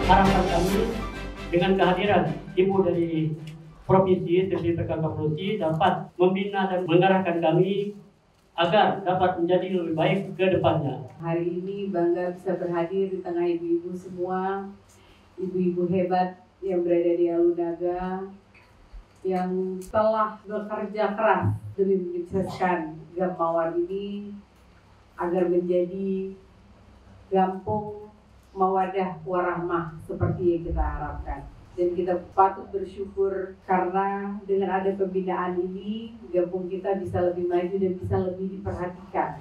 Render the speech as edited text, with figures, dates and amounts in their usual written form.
harapan kami dengan kehadiran Ibu dari Provinsi TPPK Provinsi dapat membina dan mengarahkan kami agar dapat menjadi lebih baik ke depannya. Hari ini bangga bisa berhadir di tengah ibu-ibu semua, ibu-ibu hebat yang berada di Alunaga, yang telah bekerja keras demi menyukseskan GAM Mawar ini agar menjadi Gampung Mawadah Warahmah seperti yang kita harapkan. Dan kita patut bersyukur karena dengan ada pembinaan ini, Gampung kita bisa lebih maju dan bisa lebih diperhatikan.